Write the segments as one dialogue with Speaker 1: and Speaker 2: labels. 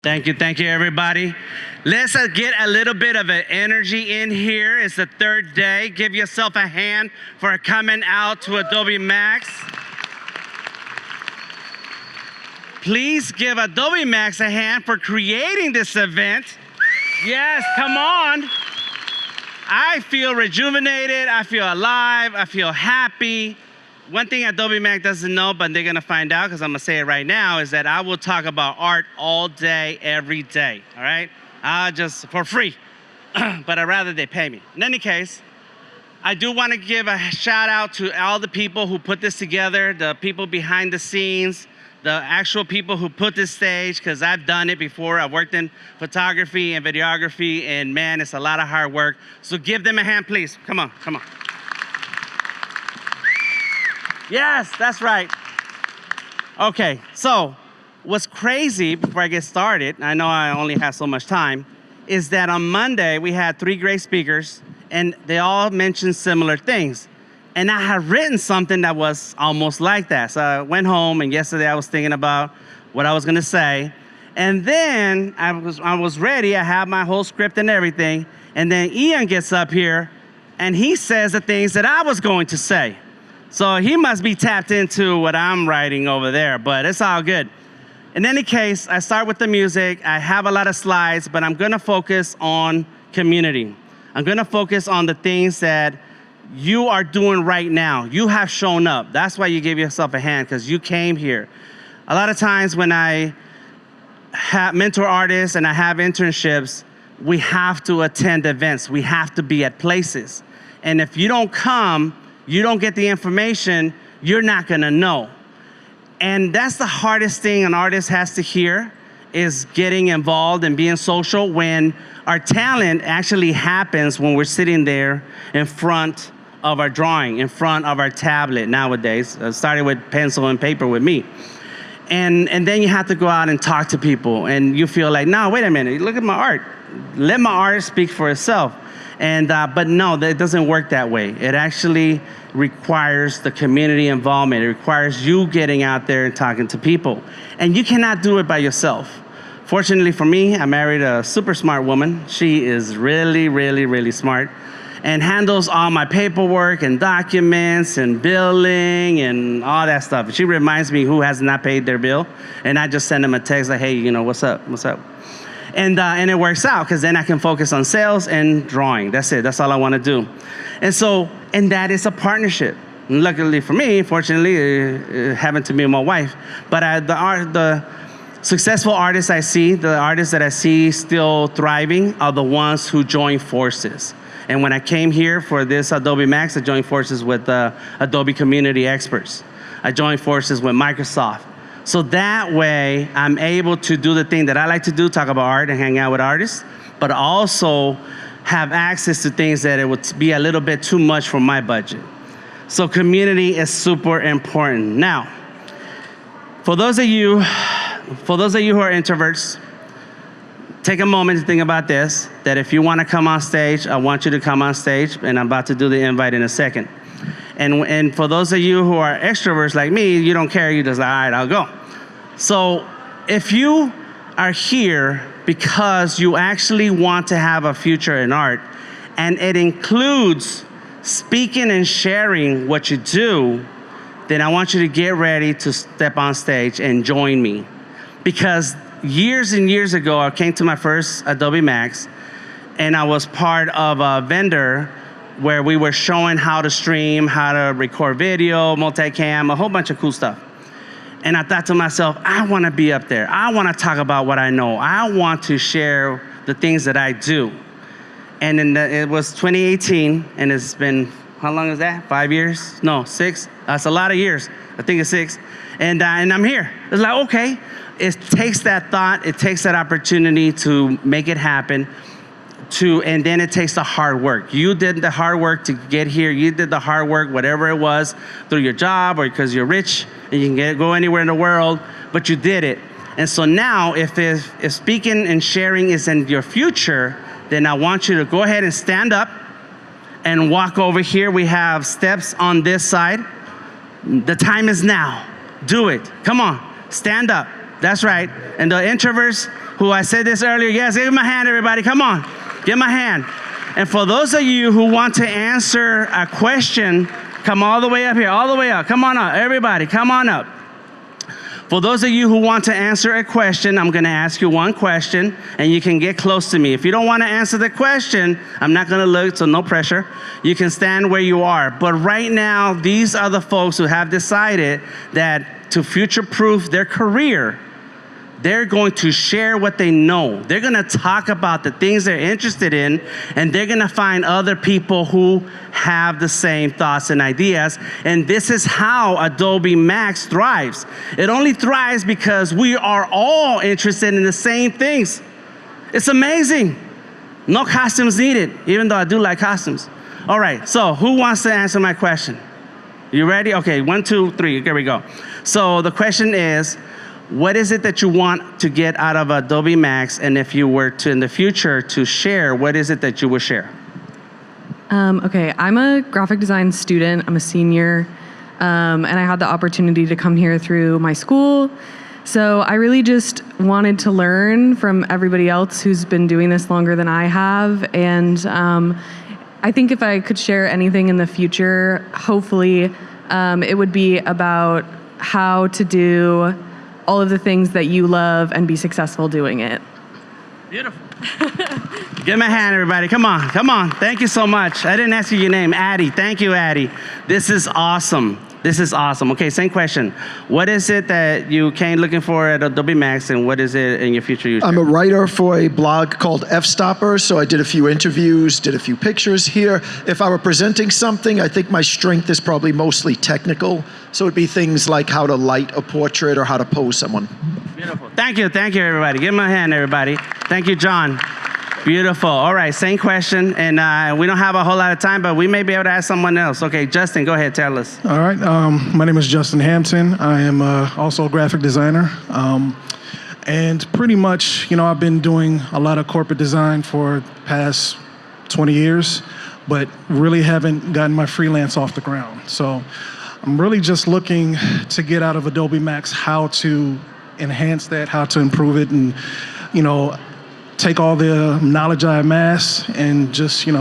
Speaker 1: Thank you, everybody. Let's get a little bit of an energy in here. It's the third day. Give yourself a hand for coming out to Adobe Max. Please give Adobe Max a hand for creating this event. Yes, come on. I feel rejuvenated. I feel alive. I feel happy. One thing Adobe Max doesn't know, but they're gonna find out because I'm gonna say it right now, is that I will talk about art all day, every day, all right? Just for free, but I'd rather they pay me. In any case, I do wanna give a shout out to all the people who put this together, the people behind the scenes, the actual people who put this stage, because I've done it before. I've worked in photography and videography, and man, it's a lot of hard work. So give them a hand, please. Come on, come on. Yes, that's right. Okay, so what's crazy, before I get started, I know I only have so much time, is that on Monday we had 3 great speakers and they all mentioned similar things. And I had written something that was almost like that. So I went home and yesterday I was thinking about what I was gonna say. And then I was ready, I had my whole script and everything. And then Ian gets up here and he says the things that I was going to say. So he must be tapped into what I'm writing over there, but it's all good. In any case, I start with the music. I have a lot of slides, but I'm gonna focus on community. I'm gonna focus on the things that you are doing right now. You have shown up. That's why you give yourself a hand, because you came here. A lot of times when I mentor artists and I have internships, we have to attend events. We have to be at places. And if you don't come, you don't get the information, you're not gonna know. And that's the hardest thing an artist has to hear, is getting involved and being social, when our talent actually happens when we're sitting there in front of our drawing, in front of our tablet nowadays. It started with pencil and paper with me. And then you have to go out and talk to people, and you feel like, no, wait a minute, look at my art. Let my art speak for itself. But no, it doesn't work that way. It actually requires the community involvement. It requires you getting out there and talking to people. And you cannot do it by yourself. Fortunately for me, I married a super smart woman. She is really, really, really smart and handles all my paperwork and documents and billing and all that stuff. She reminds me who has not paid their bill, and I just send them a text like, hey, you know, what's up, what's up? And it works out, because then I can focus on sales and drawing. That's it, that's all I wanna do. And that is a partnership. And luckily for me, fortunately, it happened to me and my wife. But the successful artists I see, the artists that I see still thriving, are the ones who join forces. And when I came here for this Adobe Max, I joined forces with Adobe community experts. I joined forces with Microsoft. So that way, I'm able to do the thing that I like to do, talk about art and hang out with artists, but also have access to things that it would be a little bit too much for my budget. So community is super important. Now, for those of you who are introverts, take a moment to think about this, that if you want to come on stage, I want you to come on stage, and I'm about to do the invite in a second. And for those of you who are extroverts like me, you don't care, you just like, all right, I'll go. So if you are here because you actually want to have a future in art, and it includes speaking and sharing what you do, then I want you to get ready to step on stage and join me. Because years and years ago, I came to my first Adobe Max, and I was part of a vendor where we were showing how to stream, how to record video, multicam, a whole bunch of cool stuff. And I thought to myself, I want to be up there. I want to talk about what I know. I want to share the things that I do. And it was 2018, and it's been, how long is that? 5 years? No, 6? That's a lot of years. I think it's 6. And I'm here. It's like, okay, it takes that thought, it takes that opportunity to make it happen. And then it takes the hard work. You did the hard work to get here. You did the hard work, whatever it was, through your job or because you're rich and you can go anywhere in the world, but you did it. And so now, if speaking and sharing is in your future, then I want you to go ahead and stand up and walk over here. We have steps on this side. The time is now. Do it. Come on, stand up. That's right. And the introverts, who I said this earlier, yes, give him a hand, everybody, come on, give him a hand. And for those of you who want to answer a question, come all the way up here, all the way up, come on up, everybody, come on up. For those of you who want to answer a question, I'm gonna ask you one question, and you can get close to me. If you don't wanna answer the question, I'm not gonna look, so no pressure. You can stand where you are. But right now, these are the folks who have decided that to future-proof their career, they're going to share what they know. They're gonna talk about the things they're interested in, and they're gonna find other people who have the same thoughts and ideas. And this is how Adobe Max thrives. It only thrives because we are all interested in the same things. It's amazing. No costumes needed, even though I do like costumes. All right, so who wants to answer my question? You ready? Okay, 1, 2, 3, here we go. So the question is, what is it that you want to get out of Adobe Max? And if you were to, in the future, to share, what is it that you would share?
Speaker 2: Okay, I'm a graphic design student. I'm a senior, and I had the opportunity to come here through my school. So I really just wanted to learn from everybody else who's been doing this longer than I have. And I think if I could share anything in the future, hopefully it would be about how to do all of the things that you love and be successful doing it.
Speaker 1: Beautiful. Give him a hand, everybody. Come on, come on. Thank you so much. I didn't ask you your name. Addie. Thank you, Addie. This is awesome. This is awesome. Okay, same question. What is it that you came looking for at Adobe Max, and what is it in your future use?
Speaker 3: I'm a writer for a blog called F-Stopper, so I did a few interviews, did a few pictures here. If I were presenting something, I think my strength is probably mostly technical, so it'd be things like how to light a portrait or how to pose someone.
Speaker 1: Beautiful. Thank you, everybody. Give him a hand, everybody. Thank you, John. Beautiful. All right, same question, and we don't have a whole lot of time, but we may be able to ask someone else. Okay, Justin, go ahead, tell us.
Speaker 4: All right, my name is Justin Hampton. I am also a graphic designer, and pretty much, I've been doing a lot of corporate design for the past 20 years, but really haven't gotten my freelance off the ground. So I'm really just looking to get out of Adobe Max how to enhance that, how to improve it, and, take all the knowledge I amass and just take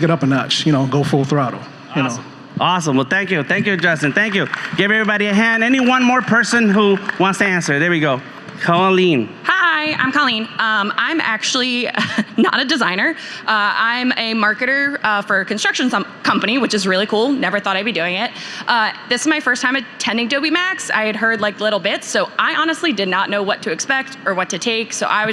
Speaker 4: it up a notch, go full throttle.
Speaker 1: Awesome. Awesome. Well, thank you, Justin. Thank you. Give everybody a hand. Any one more person who wants to answer? There we go. Colleen.
Speaker 5: Hi, I'm Colleen. I'm actually not a designer. I'm a marketer for a construction company, which is really cool. Never thought I'd be doing it. This is my first time attending Adobe Max. I had heard like little bits, so I honestly did not know what to expect or what to take. So I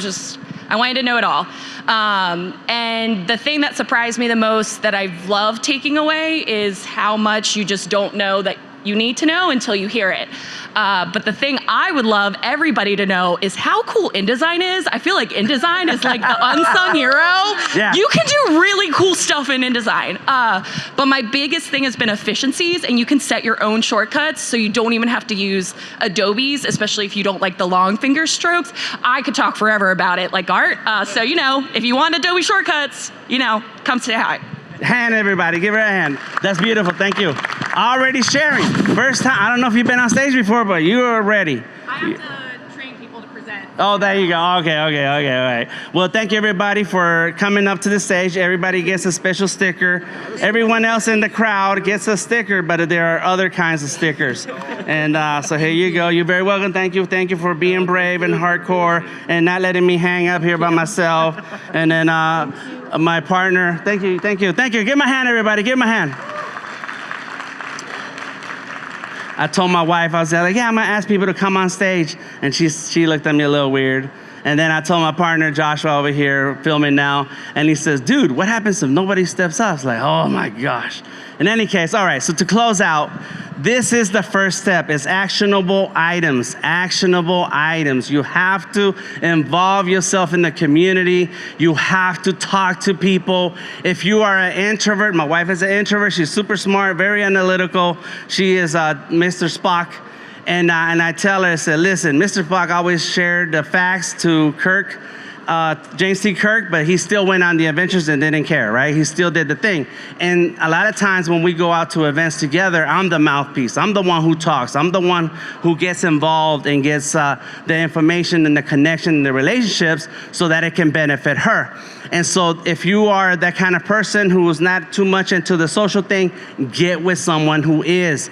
Speaker 5: wanted to know it all. And the thing that surprised me the most that I've loved taking away is how much you just don't know that you need to know until you hear it. But the thing I would love everybody to know is how cool InDesign is. I feel like InDesign is like the unsung hero.
Speaker 1: Yeah.
Speaker 5: You can do really cool stuff in InDesign. But my biggest thing has been efficiencies, and you can set your own shortcuts so you don't even have to use Adobe's, especially if you don't like the long finger strokes. I could talk forever about it like art. So, if you want Adobe shortcuts, come say hi.
Speaker 1: Hand, everybody. Give her a hand. That's beautiful. Thank you. Already sharing. First time. I don't know if you've been on stage before, but you are ready.
Speaker 5: I have to train people to present.
Speaker 1: Oh, there you go. Okay. All right. Well, thank you, everybody, for coming up to the stage. Everybody gets a special sticker. Everyone else in the crowd gets a sticker, but there are other kinds of stickers. And so here you go. You're very welcome. Thank you. Thank you for being brave and hardcore and not letting me hang up here by myself. And then my partner, thank you. Give him a hand, everybody, give him a hand. I told my wife, I was like, yeah, I'm gonna ask people to come on stage. And she looked at me a little weird. And then I told my partner, Joshua over here, filming now, and he says, dude, what happens if nobody steps up? It's like, oh my gosh. In any case, all right, so to close out, this is the first step. It's actionable items. Actionable items. You have to involve yourself in the community. You have to talk to people. If you are an introvert, my wife is an introvert. She's super smart, very analytical. She is Mr. Spock. And I tell her, I said, listen, Mr. Spock always shared the facts to Kirk. James T. Kirk, but he still went on the adventures and didn't care, right? He still did the thing. And a lot of times when we go out to events together, I'm the mouthpiece. I'm the one who talks. I'm the one who gets involved and gets the information and the connection and the relationships so that it can benefit her. And so if you are that kind of person who is not too much into the social thing, get with someone who is.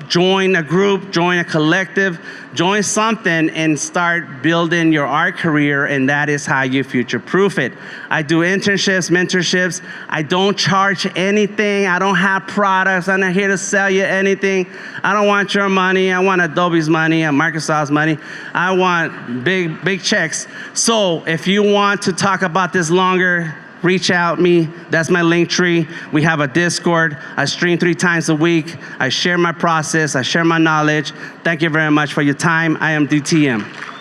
Speaker 1: Join a group, join a collective, join something and start building your art career, and that is how you future-proof it. I do internships, mentorships. I don't charge anything. I don't have products. I'm not here to sell you anything. I don't want your money. I want Adobe's money and Microsoft's money. I want big checks. So if you want to talk about this longer, reach out me. That's my link tree. We have a Discord. I stream 3 times a week. I share my process. I share my knowledge. Thank you very much for your time. I am DTM.